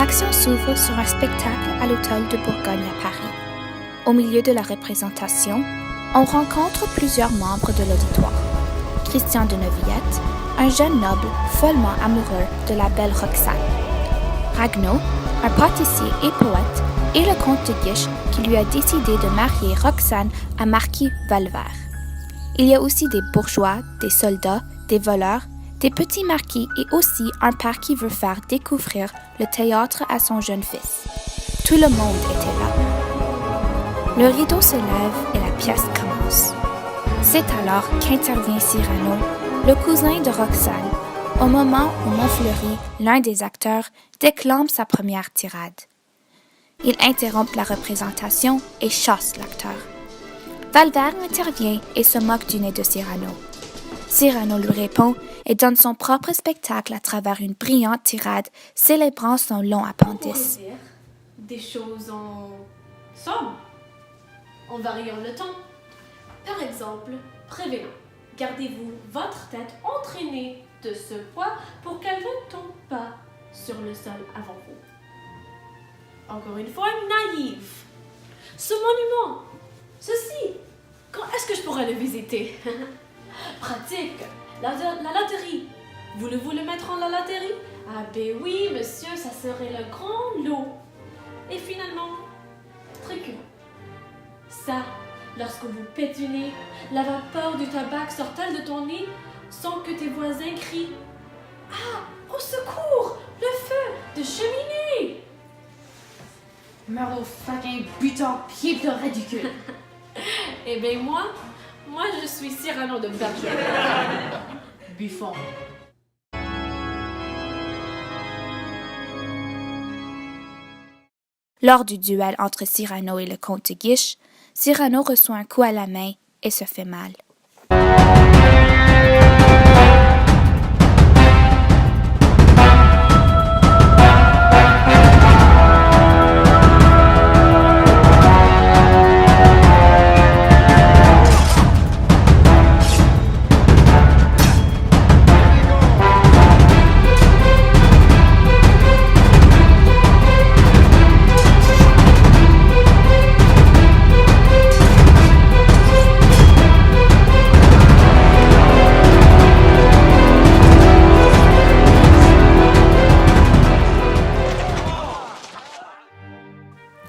L'action s'ouvre sur un spectacle à l'Hôtel de Bourgogne à Paris. Au milieu de la représentation, on rencontre plusieurs membres de l'auditoire. Christian de Neuvillette, un jeune noble follement amoureux de la belle Roxane. Ragueneau, un pâtissier et poète, et le comte de Guiche qui lui a décidé de marier Roxane à Marquis Valvert. Il y a aussi des bourgeois, des soldats, des voleurs, des petits marquis et aussi un père qui veut faire découvrir le théâtre à son jeune fils. Tout le monde était là. Le rideau se lève et la pièce commence. C'est alors qu'intervient Cyrano, le cousin de Roxane, au moment où Montfleury, l'un des acteurs, déclame sa première tirade. Il interrompt la représentation et chasse l'acteur. Valvert intervient et se moque du nez de Cyrano. Cyrano lui répond et donne son propre spectacle à travers une brillante tirade célébrant son long appendice. On pourrait dire des choses en somme, en variant le ton. Par exemple, prévenant, gardez-vous votre tête entraînée de ce poids pour qu'elle ne tombe pas sur le sol avant vous. Encore une fois, naïve. Ce monument, ceci, quand est-ce que je pourrais le visiter? Pratique. La loterie. Voulez-vous le mettre en la loterie? Ah ben oui, monsieur, ça serait le grand lot. Et finalement, truculent. Ça, lorsque vous pétunez, la vapeur du tabac sort-elle de ton nez sans que tes voisins crient « Ah, au secours, le feu de cheminée !» Meurs au fucking butin pied de ridicule. Eh bien moi je suis Cyrano de Bergerac. Buffon. Lors du duel entre Cyrano et le comte de Guiche, Cyrano reçoit un coup à la main et se fait mal.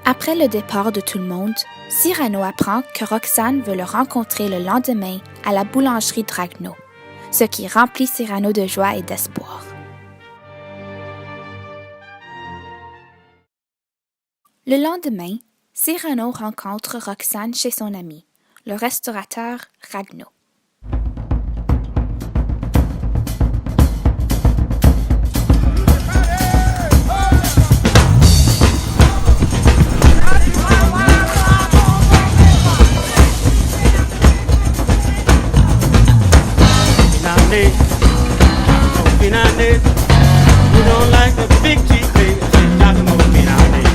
Après le départ de tout le monde, Cyrano apprend que Roxane veut le rencontrer le lendemain à la boulangerie de Ragueneau, ce qui remplit Cyrano de joie et d'espoir. Le lendemain, Cyrano rencontre Roxane chez son ami, le restaurateur Ragueneau. You don't like the big cheese, baby. She's talking about me now, baby.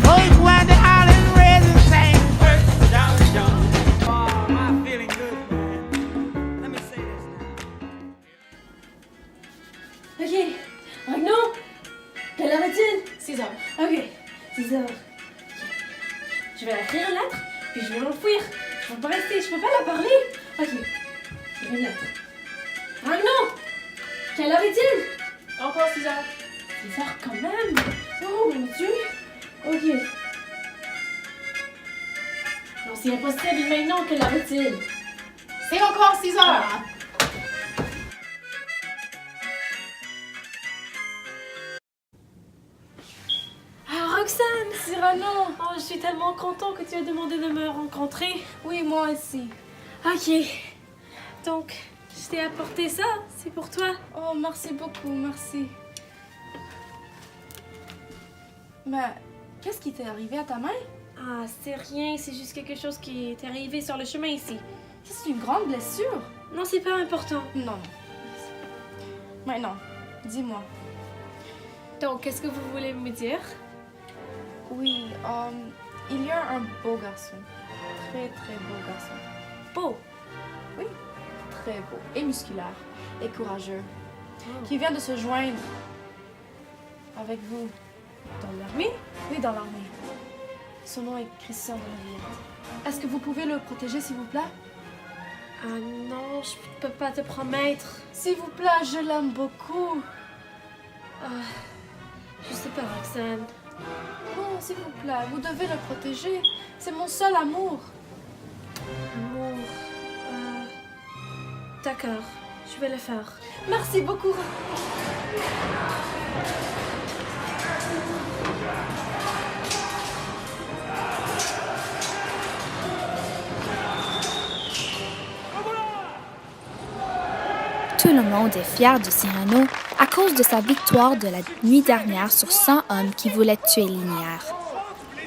Oh, you want the island red and same first, John. Oh, I'm feeling good, man. Let me say this now. Ok, Ragueneau, quelle heure est-il? 6 heures. Ok, 6 heures. Je vais écrire une lettre, puis je vais m'enfuir. Je peux pas rester, je peux pas la parler. Ok, j'ai une lettre. Ragueneau, quelle heure est-il? Encore 6 heures. 6 heures quand même. Oh mon Dieu. Ok. Non, c'est impossible maintenant. Quelle heure est-il? C'est encore 6 heures. Ah, Roxane, Cyrano. Oh, je suis tellement content que tu aies demandé de me rencontrer. Oui, moi aussi. Ok. Donc, je t'ai apporté ça. C'est pour toi. Oh, merci beaucoup, merci. Mais qu'est-ce qui t'est arrivé à ta main? Ah, c'est rien. C'est juste quelque chose qui est arrivé sur le chemin ici. C'est une grande blessure. Non, c'est pas important. Non. Maintenant, dis-moi. Donc, qu'est-ce que vous voulez me dire? Oui, il y a un beau garçon. Très, très beau garçon. Beau. Oui, très beau et musculaire et courageux. Qui vient de se joindre Avec vous. Dans l'armée? Oui, dans l'armée. Son nom est Christian de Neuvillette. Est-ce que vous pouvez le protéger, s'il vous plaît? Ah non, je peux pas te promettre. S'il vous plaît, je l'aime beaucoup. Je sais pas, Roxane. Non, s'il vous plaît, vous devez le protéger. C'est mon seul amour. Amour. D'accord, je vais le faire. Merci beaucoup. Tout le monde est fier de Cyrano à cause de sa victoire de la nuit dernière sur 100 hommes qui voulaient tuer Lignières,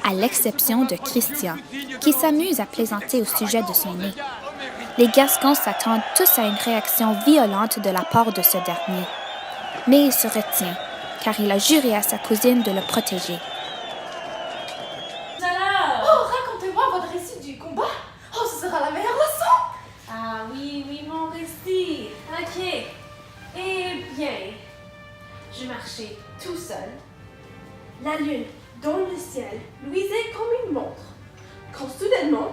à l'exception de Christian, qui s'amuse à plaisanter au sujet de son nez. Les Gascons s'attendent tous à une réaction violente de la part de ce dernier. Mais il se retient, car il a juré à sa cousine de le protéger. Alors! Oh, racontez-moi votre récit du combat. Oh, ce sera la meilleure leçon. Ah oui, mon récit. Ok. Eh bien, je marchais tout seul. La lune, dans le ciel, luisait comme une montre. Quand soudainement,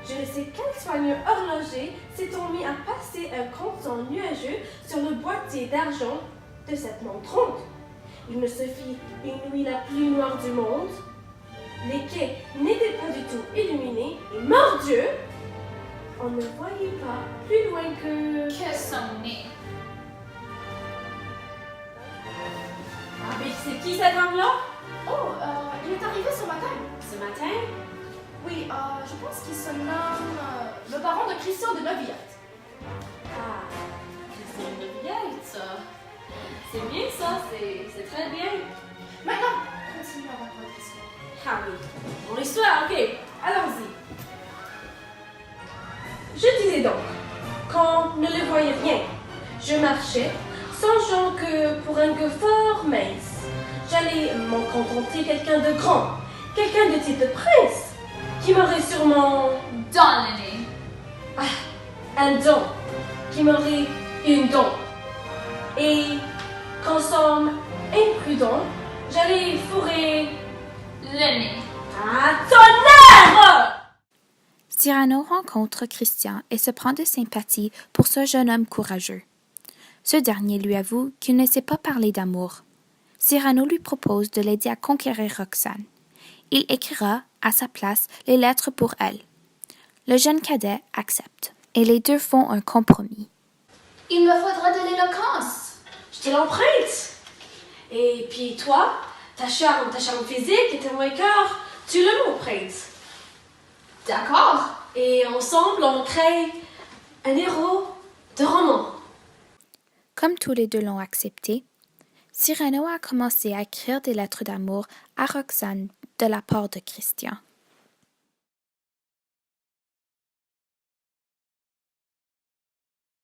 je ne sais quel soigneux horloger s'étant mis à passer un compteur nuageux sur le boîtier d'argent de cette montre ronde. Il me se fit une nuit la plus noire du monde. Les quais n'étaient pas du tout illuminés et, mordieu, on ne voyait pas plus loin que son nez. Ah, mais c'est qui cet homme-là? Oh, il est arrivé ce matin. Ce matin? Oui, je pense qu'il se nomme le baron de Christian de Neuvillette. Ah, c'est une Neuvillette, ça. C'est bien ça, c'est très bien. Maintenant, continuons avec votre histoire. Ah oui, mon histoire, ok, allons-y. Je disais donc, quand ne le voyait rien, je marchais, songeant que pour un gars fort mince, j'allais m'en contenter quelqu'un de grand, quelqu'un de type de prince, qui m'aurait sûrement donné. un don, qui m'aurait une don. Et qu'en somme imprudent, j'allais fourrer Le nez. à tonnerre! Cyrano rencontre Christian et se prend de sympathie pour ce jeune homme courageux. Ce dernier lui avoue qu'il ne sait pas parler d'amour. Cyrano lui propose de l'aider à conquérir Roxane. Il écrira, à sa place, les lettres pour elle. Le jeune cadet accepte, et les deux font un compromis. Il me faudra de l'éloquence. Je te l'emprunte. Et puis toi, ta charme physique et ton cœur, tu le m'empruntes. D'accord. Et ensemble, on crée un héros de roman. Comme tous les deux l'ont accepté, Cyrano a commencé à écrire des lettres d'amour à Roxane de la part de Christian.